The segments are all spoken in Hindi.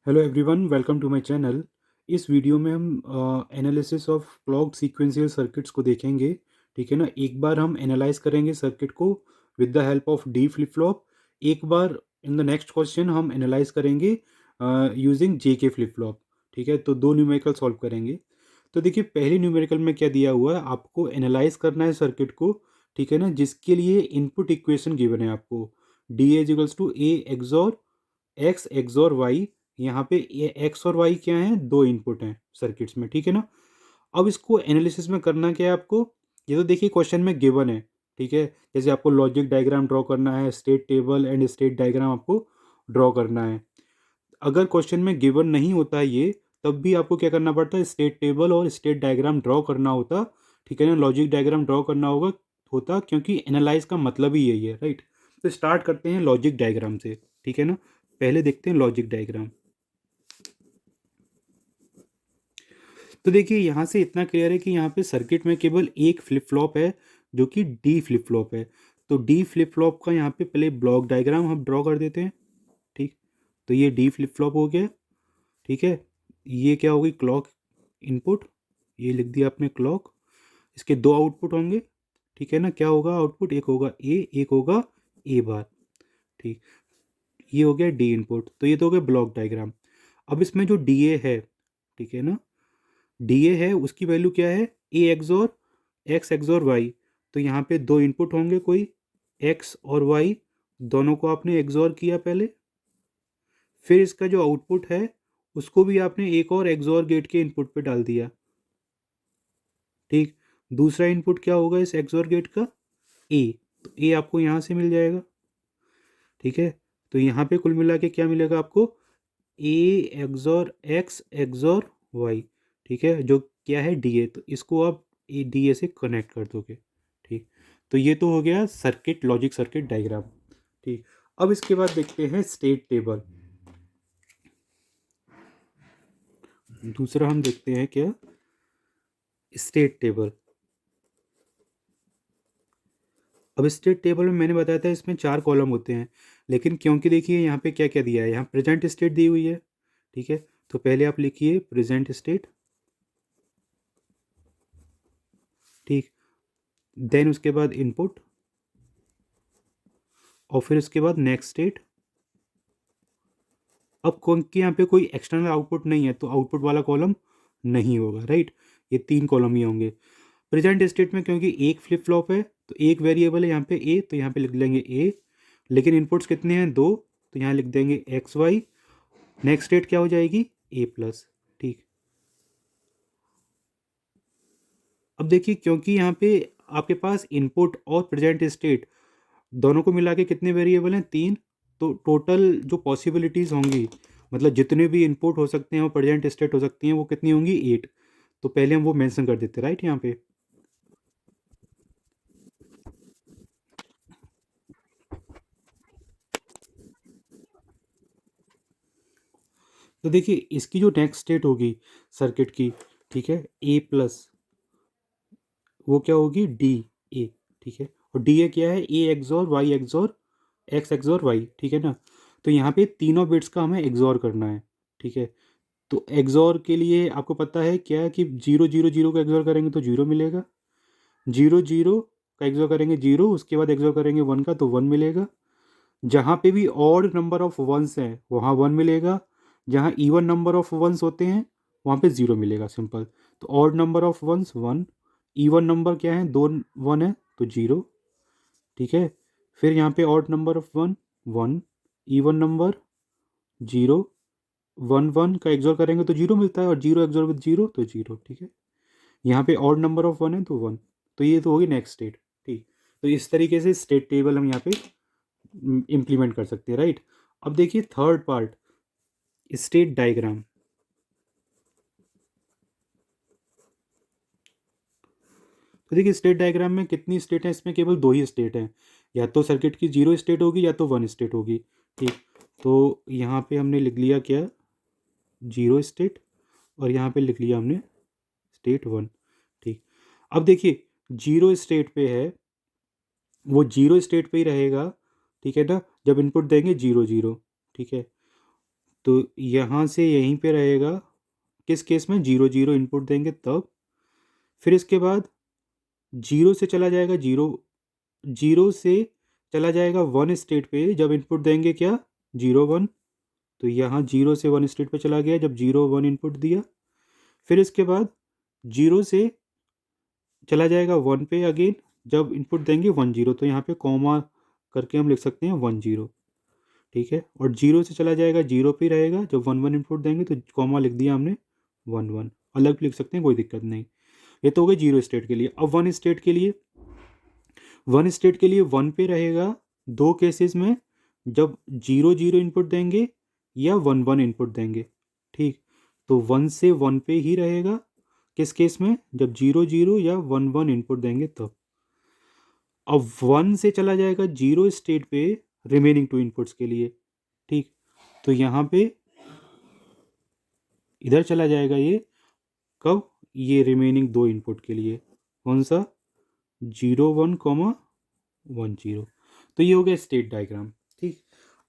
Hello everyone, welcome to my channel. इस वीडियो में हम analysis of clocked sequential circuits को देखेंगे। ठीक है ना। एक बार हम एनालाइज करेंगे सर्किट को with the help of D flip flop. एक बार इन द नेक्स्ट क्वेश्चन हम एनालाइज करेंगे यूजिंग जे के फ्लिप फ्लॉप। ठीक है, तो दो न्यूमेरिकल सॉल्व करेंगे। तो देखिए, पहले न्यूमेरिकल में क्या दिया हुआ है, आपको एनालाइज करना है सर्किट को। ठीक है ना, जिसके लिए इनपुट इक्वेशन गिवन है आपको, D equals to A XOR X XOR Y. यहाँ पे ये एक्स और वाई क्या हैं, दो इनपुट हैं सर्किट्स में। ठीक है ना। अब इसको एनालिसिस में करना क्या है आपको, ये तो देखिए क्वेश्चन में गिवन है। ठीक है, जैसे आपको लॉजिक डायग्राम ड्रॉ करना है, state table and state diagram आपको ड्रॉ करना है। अगर क्वेश्चन में गिवन नहीं होता है ये, तब भी आपको क्या करना पड़ता है, स्टेट टेबल और स्टेट डायग्राम ड्रॉ करना होता। ठीक है ना, लॉजिक डायग्राम ड्रॉ करना होता, क्योंकि एनालाइज का मतलब ही यही है, राइट। तो स्टार्ट करते हैं लॉजिक डायग्राम से। ठीक है ना, पहले देखते हैं लॉजिक डायग्राम। तो देखिए, यहाँ से इतना क्लियर है कि यहाँ पे सर्किट में केवल एक फ्लिप फ्लॉप है, जो कि डी फ्लिप फ्लॉप है। तो डी फ्लिप फ्लॉप का यहाँ पे पहले ब्लॉक डायग्राम हम ड्रॉ कर देते हैं। ठीक, तो ये डी फ्लिप फ्लॉप हो गया। ठीक है, ये क्या होगी, क्लॉक इनपुट। ये लिख दिया आपने क्लॉक। इसके दो आउटपुट होंगे। ठीक है ना, क्या होगा आउटपुट, एक होगा ए, एक होगा ए बार। ठीक, ये हो गया डी इनपुट। तो ये तो हो गया ब्लॉक डायग्राम। अब इसमें जो डी ए है, ठीक है ना, डी ए है, उसकी वैल्यू क्या है, ए एक्सोर एक्स एक्सोर वाई। तो यहाँ पे दो इनपुट होंगे कोई, एक्स और वाई, दोनों को आपने एक्सोर किया पहले। फिर इसका जो आउटपुट है, उसको भी आपने एक और एक्सोर गेट के इनपुट पे डाल दिया। ठीक, दूसरा इनपुट क्या होगा इस एक्सोर गेट का, ए। तो ए आपको यहाँ से मिल जाएगा। ठीक है, तो यहाँ पे कुल मिला के क्या मिलेगा आपको, ए एक्सोर एक्स एक्सोर वाई। ठीक है, जो क्या है डी ए, तो इसको आप ए डी ए से कनेक्ट कर दोगे। ठीक, तो ये तो हो गया सर्किट, लॉजिक सर्किट डायग्राम। ठीक, अब इसके बाद देखते हैं स्टेट टेबल। दूसरा हम देखते हैं क्या, स्टेट टेबल। अब स्टेट टेबल में मैंने बताया था इसमें चार कॉलम होते हैं, लेकिन क्योंकि देखिए यहाँ पे क्या क्या दिया है, यहाँ प्रेजेंट स्टेट दी हुई है। ठीक है, तो पहले आप लिखिए प्रेजेंट स्टेट। ठीक, देन उसके बाद इनपुट, और फिर उसके बाद नेक्स्ट स्टेट। अब क्योंकि यहाँ पे कोई एक्सटर्नल आउटपुट नहीं है, तो आउटपुट वाला कॉलम नहीं होगा, राइट। ये तीन कॉलम ही होंगे। प्रेजेंट स्टेट में क्योंकि एक फ्लिप फ्लॉप है, तो एक वेरिएबल है यहाँ पे ए, तो यहाँ पे लिख लेंगे ए। लेकिन इनपुट्स कितने हैं, दो, तो यहाँ लिख देंगे एक्स वाई। नेक्स्ट स्टेट क्या हो जाएगी, ए प्लस। ठीक, अब देखिए, क्योंकि यहाँ पे आपके पास इनपुट और प्रेजेंट स्टेट दोनों को मिला के कितने वेरिएबल हैं, तीन। तो टोटल जो पॉसिबिलिटीज़ होंगी, मतलब जितने भी इनपुट हो सकते हैं और प्रेजेंट स्टेट हो सकती हैं, वो कितनी होंगी, एट। तो पहले हम वो मेंशन कर देते, राइट, यहाँ पे। तो देखिए, इसकी जो नेक्स्ट स्टेट होगी सर्किट की, ठीक है, ए प्लस, वो क्या होगी, डी ए। ठीक है, और डी ए क्या है, A XOR Y XOR X XOR Y. ठीक है ना, तो यहाँ पे तीनों बिट्स का हमें एक्सोर करना है। ठीक है, तो एक्सोर के लिए आपको पता है क्या, कि जीरो जीरो जीरो का एक्सोर करेंगे तो जीरो मिलेगा, जीरो जीरो का एक्सोर करेंगे जीरो, उसके बाद एक्सोर करेंगे वन का तो वन मिलेगा। जहाँ पे भी ऑड नंबर ऑफ वंस हैं वहाँ वन मिलेगा, जहाँ इवन नंबर ऑफ वंस होते हैं वहाँ पे ज़ीरो मिलेगा, सिंपल। तो odd number of ones one, even number क्या है, दो वन है तो जीरो। ठीक है, फिर यहाँ पे odd number of one one, even number zero, one one का एक्सोर करेंगे तो जीरो मिलता है, और जीरो एक्सोर विद जीरो तो जीरो। ठीक है, यहाँ पे ऑड नंबर ऑफ वन है तो वन। तो ये तो होगी नेक्स्ट स्टेट। ठीक, तो इस तरीके से स्टेट टेबल हम यहाँ पे इम्प्लीमेंट कर सकते हैं, राइट। अब देखिए थर्ड पार्ट, स्टेट डायग्राम। तो देखिए, स्टेट डायग्राम में कितनी स्टेट है, इसमें केवल दो ही स्टेट हैं, या तो सर्किट की जीरो स्टेट होगी या तो वन स्टेट होगी। ठीक, तो यहाँ पे हमने लिख लिया क्या, जीरो स्टेट, और यहाँ पे लिख लिया हमने स्टेट वन। ठीक, अब देखिए, जीरो स्टेट पे है, वो जीरो स्टेट पे ही रहेगा। ठीक है ना, जब इनपुट देंगे जीरो जीरो। ठीक है, तो यहाँ से यहीं पे रहेगा, किस केस में 0 0 इनपुट देंगे तब। फिर इसके बाद 0 से चला जाएगा 0, 0 से चला जाएगा 1 स्टेट पे जब इनपुट देंगे क्या 0 1। तो यहाँ 0 से 1 स्टेट पे चला गया जब 0 1 इनपुट दिया। फिर इसके बाद 0 से चला जाएगा 1 पे अगेन जब इनपुट देंगे 1 0। तो यहाँ पे कॉमा करके हम लिख सकते हैं 1 0, ठीक है। और 0 से चला जाएगा 0 पे रहेगा जब 1 1 इनपुट देंगे तो कॉमा लिख दिया हमने 1 1, अलग भी लिख सकते हैं कोई दिक्कत नहीं। ये तो हो गया 0 स्टेट के लिए। अब 1 स्टेट के लिए, 1 स्टेट के लिए 1 पे रहेगा दो केसेस में, जब 0 0 इनपुट देंगे या 1 1 इनपुट देंगे, ठीक। तो 1 से 1 पे ही रहेगा किस केस में, जब 0 0 या 1 1 इनपुट देंगे तब। अब 1 से चला जाएगा 0 स्टेट पे रिमेनिंग टू इनपुट्स के लिए, ठीक। तो यहाँ पे इधर चला जाएगा ये कब, ये रिमेनिंग दो इनपुट के लिए, कौन सा 0 1 कॉमा 1 0। तो ये हो गया स्टेट डायग्राम, ठीक।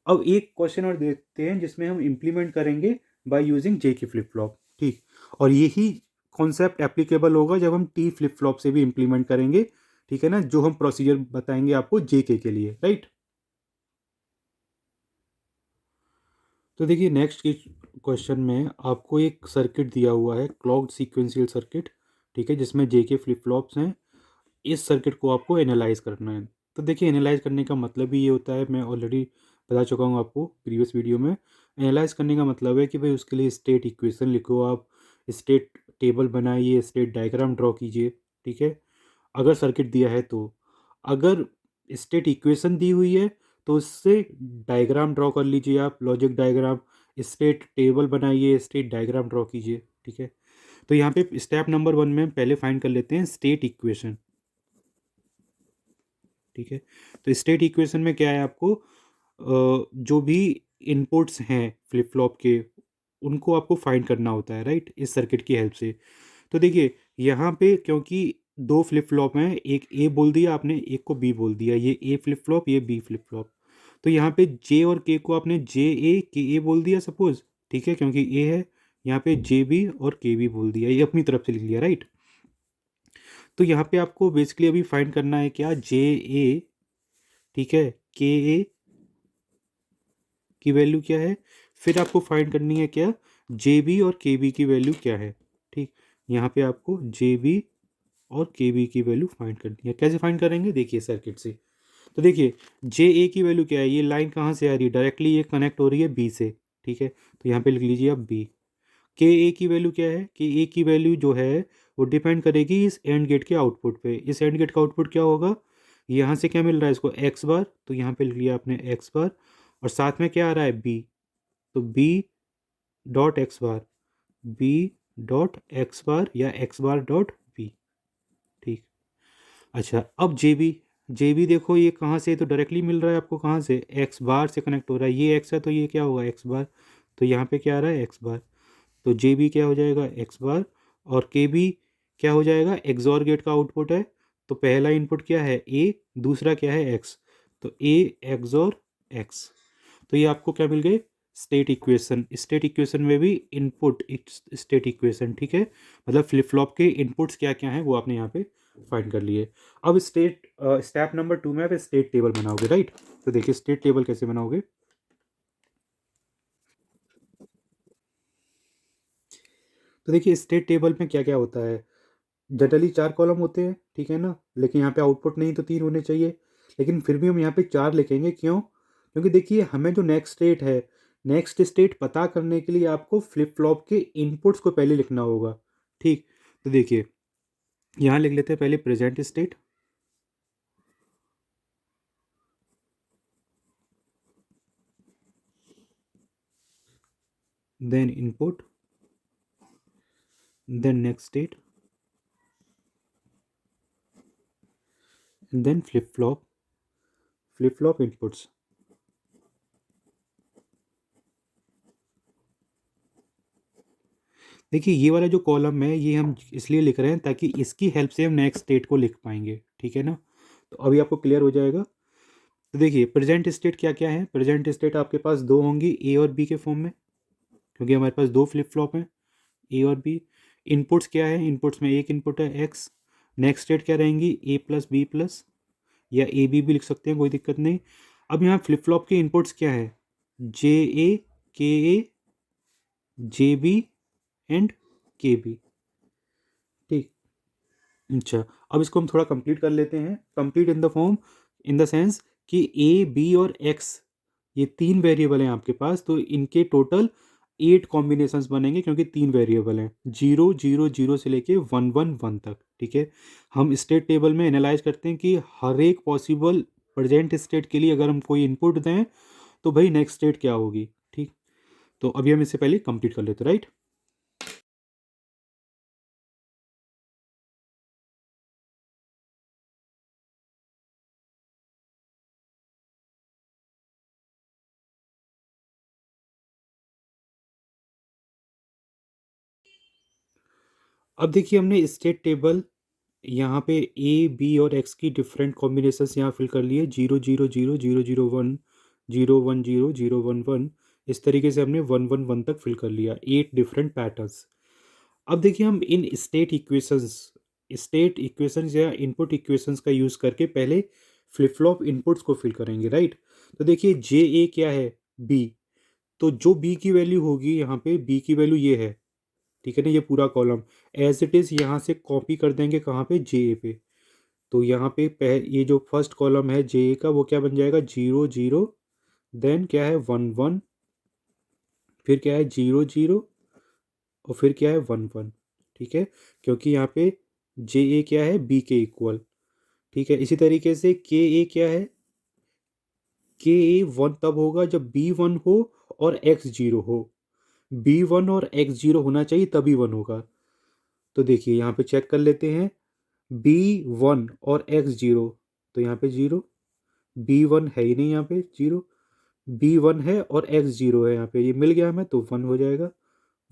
अब एक क्वेश्चन और देखते हैं जिसमें हम इम्प्लीमेंट करेंगे बाय यूजिंग जे की फ्लिप फ्लॉप, ठीक। और यही कॉन्सेप्ट एप्लीकेबल होगा जब हम टी फ्लिप फ्लॉप से भी इम्प्लीमेंट करेंगे, ठीक है ना, जो हम प्रोसीजर बताएंगे आपको जे के लिए, राइट। तो देखिए नेक्स्ट के क्वेश्चन में आपको एक सर्किट दिया हुआ है, क्लॉक्ड सीक्वेंशियल सर्किट, ठीक है, जिसमें जे के फ्लिप फ्लॉप्स हैं। इस सर्किट को आपको एनालाइज करना है। तो देखिए एनालाइज करने का मतलब ही ये होता है, मैं ऑलरेडी बता चुका हूँ आपको प्रीवियस वीडियो में। एनालाइज करने का मतलब है कि भाई उसके लिए स्टेट इक्वेशन लिखो, आप स्टेट टेबल बनाइए, स्टेट डायग्राम ड्रॉ कीजिए, ठीक है, अगर सर्किट दिया है तो। अगर स्टेट इक्वेशन दी हुई है तो उससे डायग्राम ड्रॉ कर लीजिए आप, लॉजिक डायग्राम, स्टेट टेबल बनाइए, स्टेट डायग्राम ड्रॉ कीजिए, ठीक है। तो यहाँ पे स्टेप नंबर 1 में पहले फाइंड कर लेते हैं स्टेट इक्वेशन, ठीक है। तो स्टेट इक्वेशन में क्या है, आपको जो भी इनपुट्स हैं फ्लिप फ्लॉप के उनको आपको फाइंड करना होता है, राइट, इस सर्किट की हेल्प से। तो देखिए यहाँ पे क्योंकि दो फ्लिप फ्लॉप हैं, एक ए बोल दिया आपने, एक को बी बोल दिया, ये ए फ्लिप फ्लॉप ये बी फ्लिप फ्लॉप। तो यहाँ पे जे और के को आपने जे ए के ए बोल दिया सपोज, ठीक है, क्योंकि ए है। यहाँ पे जे बी और के बी बोल दिया, ये अपनी तरफ से लिख लिया, राइट। तो यहाँ पे आपको बेसिकली अभी फाइंड करना है क्या, जे ए, ठीक है, के ए की वैल्यू क्या है। फिर आपको फाइंड करनी है क्या, जे बी और के बी की वैल्यू क्या है, ठीक। यहाँ पे आपको जे बी और के बी की वैल्यू फाइंड करनी है। कैसे फाइंड करेंगे, देखिए सर्किट से। तो देखिए जे ए की वैल्यू क्या है, ये लाइन कहाँ से आ रही है, डायरेक्टली ये कनेक्ट हो रही है बी से, ठीक है। तो यहाँ पे लिख लीजिए आप बी। के ए की वैल्यू क्या है, के ए की वैल्यू जो है वो डिपेंड करेगी इस एंड गेट के आउटपुट पे। इस एंड गेट का आउटपुट क्या होगा, यहाँ से क्या मिल रहा है इसको एक्स बार, तो यहाँ पे लिख लिया आपने एक्स बार, और साथ में क्या आ रहा है बी, तो बी डॉट एक्स बार, बी डॉट एक्स बार या एक्स बार डॉट बी, ठीक। अच्छा अब जे बी देखो ये कहाँ से, तो डायरेक्टली मिल रहा है आपको, कहाँ से, एक्स बार से कनेक्ट हो रहा है, ये एक्स है तो ये क्या होगा एक्स बार, तो यहाँ पे क्या आ रहा है एक्स बार। तो जे बी क्या हो जाएगा एक्स बार, और के बी क्या हो जाएगा, एक्सॉर गेट का आउटपुट है, तो पहला इनपुट क्या है ए, दूसरा क्या है एक्स, तो ए एक्सॉर एक्स। तो ये आपको क्या मिल गए, स्टेट इक्वेशन। स्टेट इक्वेशन में भी इनपुट स्टेट इक्वेशन, ठीक है, मतलब फ्लिप फ्लॉप के इनपुट्स क्या क्या हैं वो आपने यहाँ पे फाइंड कर लिए। अब स्टेप नंबर 2 में आप स्टेट टेबल बनाओगे, राइट। तो देखिए स्टेट टेबल कैसे बनाओगे। तो देखिए स्टेट टेबल में क्या क्या होता है, जनरली 4 कॉलम होते हैं, ठीक है ना, लेकिन यहाँ पे आउटपुट नहीं तो 3 होने चाहिए, लेकिन फिर भी हम यहाँ पे 4 लिखेंगे, क्यों, क्योंकि देखिए हमें जो नेक्स्ट स्टेट है, नेक्स्ट स्टेट पता करने के लिए आपको फ्लिप फ्लॉप के इनपुट्स को पहले लिखना होगा, ठीक। तो देखिए यहाँ लिख लेते हैं पहले present state, then input, then next state, then flip flop inputs. देखिए ये वाला जो कॉलम है ये हम इसलिए लिख रहे हैं ताकि इसकी हेल्प से हम नेक्स्ट स्टेट को लिख पाएंगे, ठीक है ना। तो अभी आपको क्लियर हो जाएगा। तो देखिए प्रेजेंट स्टेट क्या क्या है, प्रेजेंट स्टेट आपके पास दो होंगी ए और बी के फॉर्म में, क्योंकि हमारे पास दो फ्लिप फ्लॉप हैं, ए और बी। इनपुट्स क्या है, इनपुट्स में एक इनपुट है एक्स। नेक्स्ट स्टेट क्या रहेंगी, ए प्लस बी प्लस, या ए बी भी लिख सकते हैं, कोई दिक्कत नहीं। अब यहाँ फ्लिप फ्लॉप के इनपुट्स क्या है, जे ए, के ए, जे बी एंड के बी। ठीक, अच्छा। अब इसको हम थोड़ा कंप्लीट कर लेते हैं, complete in the form, in the sense कि ए बी और एक्स ये तीन वेरिएबल हैं आपके पास, तो इनके टोटल 8 कॉम्बिनेशंस बनेंगे, क्योंकि तीन वेरिएबल हैं, 0 0 0 से लेके 1 1 1 तक। ठीक है, हम स्टेट टेबल में एनालाइज करते हैं कि हर एक पॉसिबल प्रेजेंट स्टेट के लिए अगर हम कोई इनपुट दें तो भाई नेक्स्ट स्टेट क्या होगी। ठीक, तो अभी हम इससे पहले कंप्लीट कर लेते हैं, राइट। अब देखिए हमने स्टेट टेबल यहाँ पे ए बी और एक्स की डिफरेंट कॉम्बिनेशंस यहाँ फिल कर लिए, 0 0 0 0 0 1 0 1 0 0 1 1, इस तरीके से हमने 1 1 1 तक फिल कर लिया, 8 डिफरेंट पैटर्न्स। अब देखिए हम इन स्टेट इक्वेशंस या इनपुट इक्वेशंस का यूज़ करके पहले फ्लिप फ्लॉप इनपुट्स को फिल करेंगे, राइट। तो देखिए जे ए क्या है, बी, तो जो बी की वैल्यू होगी यहाँ पे, बी की वैल्यू ये है, ठीक है ना, ये पूरा कॉलम एज इट इज़ यहाँ से कॉपी कर देंगे कहाँ पे, जे ए पे। तो यहाँ पे ये जो फर्स्ट कॉलम है जे ए का, वो क्या बन जाएगा, 0 0, देन क्या है 1 1, फिर क्या है 0 0, और फिर क्या है 1 1। ठीक है, क्योंकि यहाँ पे जे ए क्या है, बी के इक्वल। ठीक है, इसी तरीके से के ए क्या है, के ए 1 तब होगा जब बी 1 हो और एक्स 0 हो, बी 1 और एक्स 0 होना चाहिए तभी 1 होगा। तो देखिए यहाँ पे चेक कर लेते हैं, बी 1 और एक्स 0, तो यहाँ पे 0, बी 1 है ही नहीं यहाँ पे, 0, बी 1 है और एक्स 0 है यहाँ पे, ये मिल गया हमें तो 1 हो जाएगा,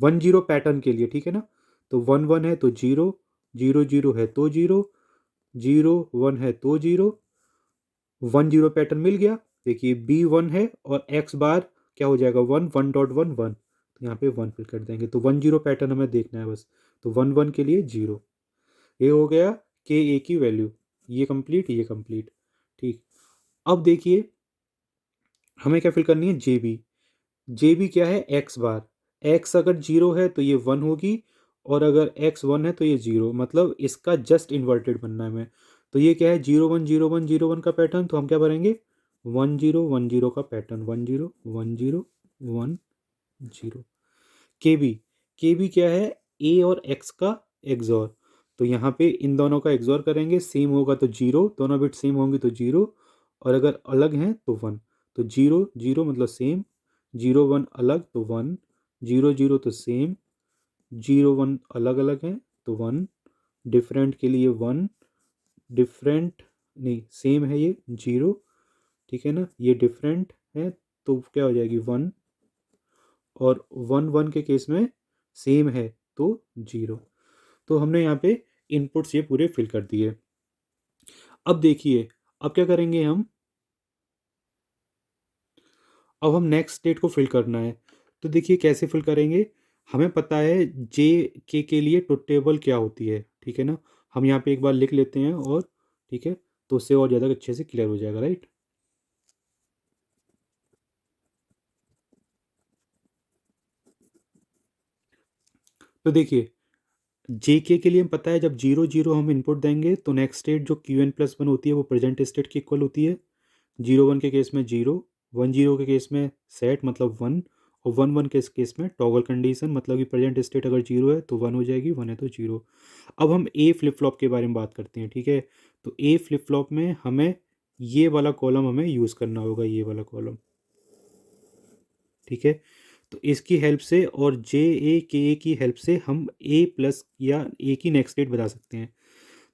1 0 पैटर्न के लिए। ठीक है ना, तो 1 1 है तो 0, 0 0 है तो 0, 0 1 है तो 0, 1 0 पैटर्न मिल गया। देखिए बी 1 है और एक्स बार क्या हो जाएगा, 1 1 1 1, तो यहाँ पे 1 फिल कर देंगे, तो 1 0 पैटर्न हमें देखना है बस, तो 1 1 के लिए 0। ये हो गया के ए की वैल्यू, ये कंप्लीट, ये कंप्लीट। ठीक, अब देखिए हमें क्या फिल करनी है, जे बी। जे बी क्या है, एक्स बार, एक्स अगर 0 है तो ये 1 होगी, और अगर एक्स 1 है तो ये 0, मतलब इसका जस्ट इन्वर्टेड बनना है हमें। तो ये क्या है, 0 1 0 1 0 1 का पैटर्न, तो हम क्या भरेंगे, 1 0 1 0 का पैटर्न, 1 0 1 0 1 0। के बी क्या है, ए और एक्स का एक्सॉर, तो यहाँ पे इन दोनों का एक्सॉर करेंगे, सेम होगा तो 0, दोनों बिट सेम होंगी तो 0, और अगर अलग हैं तो 1। तो 0 0 मतलब सेम, 0 1 अलग तो 1, 0 0 तो सेम, 0 1 अलग अलग हैं तो 1, डिफरेंट के लिए 1, डिफरेंट नहीं सेम है ये 0, ठीक है ना, ये डिफरेंट है तो क्या हो जाएगी 1, और 1 1 के केस में सेम है तो 0। तो हमने यहाँ पे इनपुट्स ये पूरे फिल कर दिए। अब देखिए, अब क्या करेंगे हम, अब हम नेक्स्ट स्टेट को फिल करना है। तो देखिए कैसे फिल करेंगे, हमें पता है जे के लिए ट्रुथ टेबल क्या होती है, ठीक है ना, हम यहाँ पे एक बार लिख लेते हैं, और ठीक है, तो उससे और ज़्यादा अच्छे से क्लियर हो जाएगा, राइट। तो देखिए जे के लिए हम पता है, जब 0 0 हम इनपुट देंगे तो नेक्स्ट स्टेट जो क्यू एन प्लस वन होती है वो प्रेजेंट स्टेट की इक्वल होती है, 0 1 के केस में 0, 1 0 के केस में सेट मतलब 1, और 1 1 के केस में टॉगल कंडीशन, मतलब कि प्रेजेंट स्टेट अगर 0 है तो 1 हो जाएगी, 1 है तो 0। अब हम ए फ्लिप फ्लॉप के बारे में बात करते हैं, ठीक है। तो ए फ्लिप फ्लॉप में हमें ये वाला कॉलम हमें यूज़ करना होगा, ये वाला कॉलम, ठीक है। तो इसकी हेल्प से और जे ए के ए की हेल्प से हम ए प्लस या ए की नेक्स्ट स्टेट बता सकते हैं।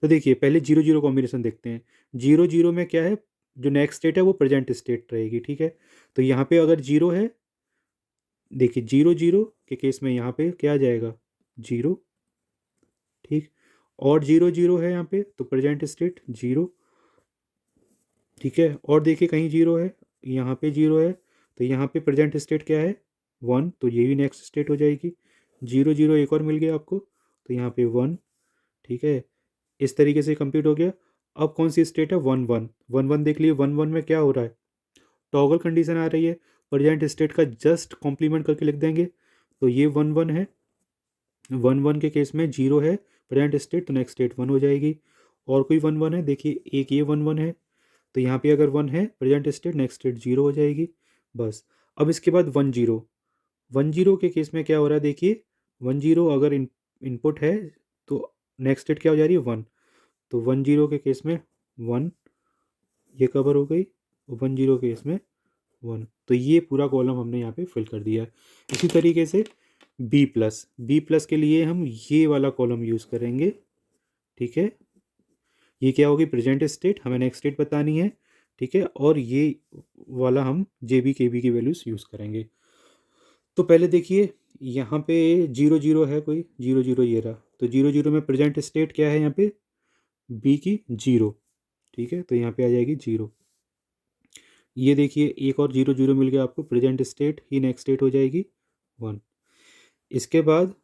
तो देखिए पहले 0 0 कॉम्बिनेशन देखते हैं, 0 0 में क्या है, जो नेक्स्ट स्टेट है वो प्रेजेंट स्टेट रहेगी, ठीक है। तो यहाँ पे अगर 0 है, देखिए 0 0 के केस में यहाँ पे क्या आ जाएगा, 0, ठीक, और 0 0 है यहाँ पे तो प्रेजेंट स्टेट 0, ठीक है। और देखिए कहीं 0 है, यहाँ पे 0 है, तो यहाँ पे प्रेजेंट स्टेट क्या है, 1, तो ये भी नेक्स्ट स्टेट हो जाएगी। 0 0 एक और मिल गया आपको, तो यहाँ पे 1, ठीक है। इस तरीके से कंप्लीट हो गया। अब कौन सी स्टेट है, 1 1 1 1 देख लिए। 1 1 में क्या हो रहा है, टॉगल कंडीशन आ रही है, प्रेजेंट स्टेट का जस्ट कॉम्प्लीमेंट करके लिख देंगे। तो ये 1 1 है, 1 1 के केस में 0 है प्रेजेंट स्टेट, तो नेक्स्ट स्टेट 1 हो जाएगी। और कोई 1 1 है, देखिए एक ये 1 1 है, तो यहाँ पे अगर 1 है प्रेजेंट स्टेट, नेक्स्ट स्टेट 0 हो जाएगी बस। अब इसके बाद 1 0, 1 0 के केस में क्या हो रहा है, देखिए 1 0 अगर इनपुट है तो नेक्स्ट स्टेट क्या हो जा रही है, 1। तो 1 0 के केस में 1, ये कवर हो गई। 1 0 के केस में 1, तो ये पूरा कॉलम हमने यहाँ पे फिल कर दिया है। इसी तरीके से बी प्लस के लिए हम ये वाला कॉलम यूज़ करेंगे, ठीक है। ये क्या होगी, प्रेजेंट स्टेट, हमें नेक्स्ट स्टेट बतानी है, ठीक है। और ये वाला हम जे बी के बी की वैल्यूज़ यूज़ करेंगे। तो पहले देखिए यहाँ पे 0 0 है, कोई 0 0 ये रहा, तो 0 0 में प्रेजेंट स्टेट क्या है यहाँ पे, बी की 0, ठीक है। तो यहाँ पे आ जाएगी 0। ये देखिए एक और 0 0 मिल गया आपको, प्रेजेंट स्टेट ही नेक्स्ट स्टेट हो जाएगी 1। इसके बाद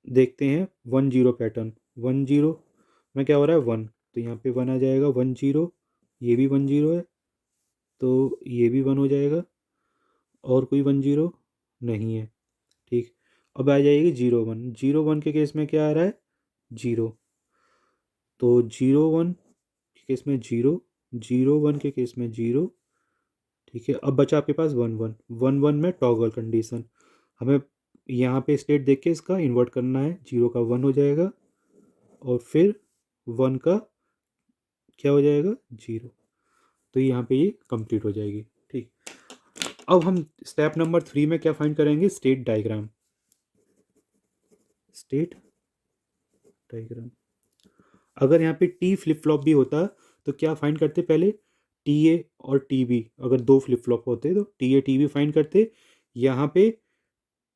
देखते हैं 1 0 पैटर्न। 1 0 में क्या हो रहा है, 1, तो यहाँ पे 1 आ जाएगा। 1 0, ये भी 1 0 है, तो ये भी 1 हो जाएगा। और कोई 1 0 नहीं है, ठीक। अब आ जाएगी 0 1, 0 1 के केस में क्या आ रहा है, 0, तो 0 1 के केस में 0, 0 1 के केस में 0, ठीक है। अब बचा आपके पास 1 1, 1 1 में टॉगल कंडीशन, हमें यहाँ पे स्टेट देख के इसका इन्वर्ट करना है। 0 का 1 हो जाएगा, और फिर 1 का क्या हो जाएगा, 0। तो यहाँ पे ये कंप्लीट हो जाएगी, ठीक। अब हम स्टेप नंबर 3 में क्या फाइंड करेंगे, स्टेट डायग्राम। स्टेट डायग्राम, अगर यहाँ पे टी फ्लिप फ्लॉप भी होता तो क्या फाइंड करते, पहले टी ए और टी बी, अगर दो फ्लिप फ्लॉप होते तो T A T B find करते। यहाँ पे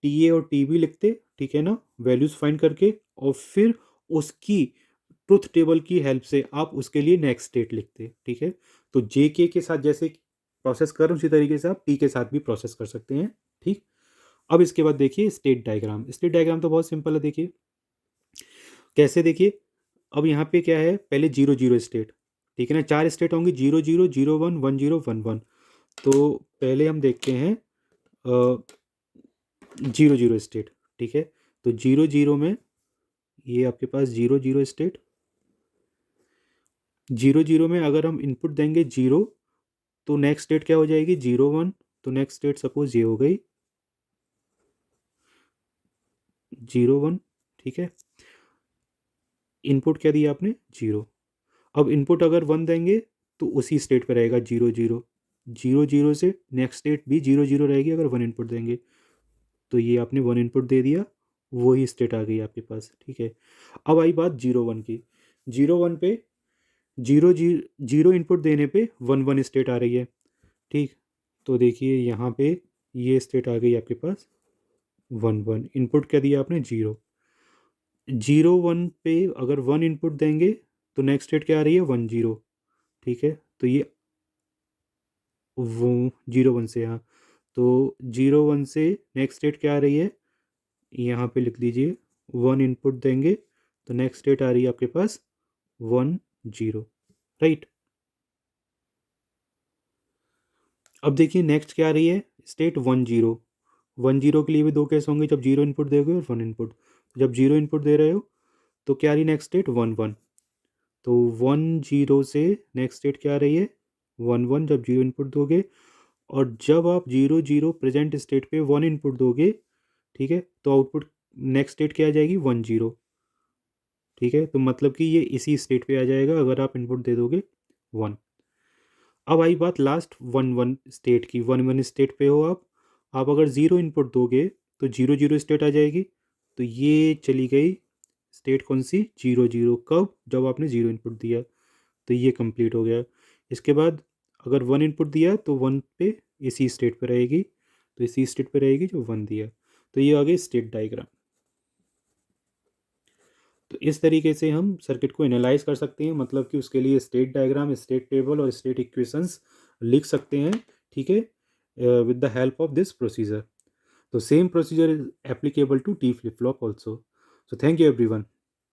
टी ए और टी बी लिखते, ठीक है ना, वैल्यूज फाइंड करके, और फिर उसकी ट्रुथ टेबल की हेल्प से आप उसके लिए नेक्स्ट स्टेट लिखते, ठीक है। तो जे के साथ जैसे प्रोसेस कर उसी तरीके से आप टी के साथ भी प्रोसेस कर सकते हैं, ठीक। अब इसके बाद देखिए स्टेट डायग्राम। स्टेट डायग्राम तो बहुत सिंपल है, देखिए कैसे, देखिए अब यहाँ पे क्या है, पहले 0 0 स्टेट, ठीक है ना, 4 स्टेट होंगी, 0 0 0 1 1 0 1 1। तो पहले हम देखते हैं 0 0 स्टेट, ठीक है। तो 0 0 में ये आपके पास 0 0 स्टेट, 0 0 में अगर हम इनपुट देंगे 0, तो नेक्स्ट स्टेट क्या हो जाएगी, 0 1। तो नेक्स्ट स्टेट सपोज ये हो गई 0 1, ठीक है। इनपुट क्या दिया आपने, 0। अब इनपुट अगर 1 देंगे तो उसी स्टेट पे रहेगा 0 0, 0 0 से नेक्स्ट स्टेट भी 0 0 रहेगी अगर 1 इनपुट देंगे। तो ये आपने 1 इनपुट दे दिया, वही स्टेट आ गई आपके पास, ठीक है। अब आई बात 0 1 की। 0 1 पे 0 0 इनपुट देने पे 1 1 स्टेट आ रही है, ठीक। तो देखिए यहाँ पे ये स्टेट आ गई आपके पास 1 1, इनपुट क्या दिया आपने, 0। 0 1 पे अगर 1 इनपुट देंगे तो नेक्स्ट स्टेट क्या आ रही है, 1 0, ठीक है। तो ये वो 0 1 से, हाँ, तो 0 1 से नेक्स्ट स्टेट क्या आ रही है, यहाँ पे लिख लीजिए 1 इनपुट देंगे तो नेक्स्ट स्टेट आ रही है आपके पास 1 0, राइट। अब देखिए नेक्स्ट क्या आ रही है, स्टेट 1 0। 1 0 के लिए भी दो केस होंगे, जब 0 इनपुट दोगे और 1 इनपुट। जब 0 इनपुट दे रहे हो तो क्या आ रही है नेक्स्ट स्टेट, 1 1। तो 1 0 से नेक्स्ट स्टेट क्या आ रही है, 1 1 जब 0 इनपुट दोगे। और जब आप 0 0 प्रेजेंट स्टेट पे 1 इनपुट दोगे, ठीक है, तो आउटपुट नेक्स्ट स्टेट क्या आ जाएगी, 1 0, ठीक है। तो मतलब कि ये इसी स्टेट पे आ जाएगा अगर आप इनपुट दे दोगे 1। अब आई बात लास्ट 1 1 स्टेट की। 1 1 स्टेट पे हो आप अगर 0 इनपुट दोगे तो 0 0 स्टेट आ जाएगी। तो ये चली गई स्टेट कौन सी, 0 0, कब, जब आपने 0 इनपुट दिया। तो ये कंप्लीट हो गया। इसके बाद अगर 1 इनपुट दिया तो 1 पे इसी स्टेट पे रहेगी, तो इसी स्टेट पे रहेगी जो 1 दिया। तो ये आ गई स्टेट डायग्राम। तो इस तरीके से हम सर्किट को एनालाइज कर सकते हैं, मतलब कि उसके लिए स्टेट डायग्राम, स्टेट टेबल और स्टेट इक्वेशंस लिख सकते हैं, ठीक है, with the help of this procedure. तो same procedure is applicable to D flip flop also. So thank you everyone.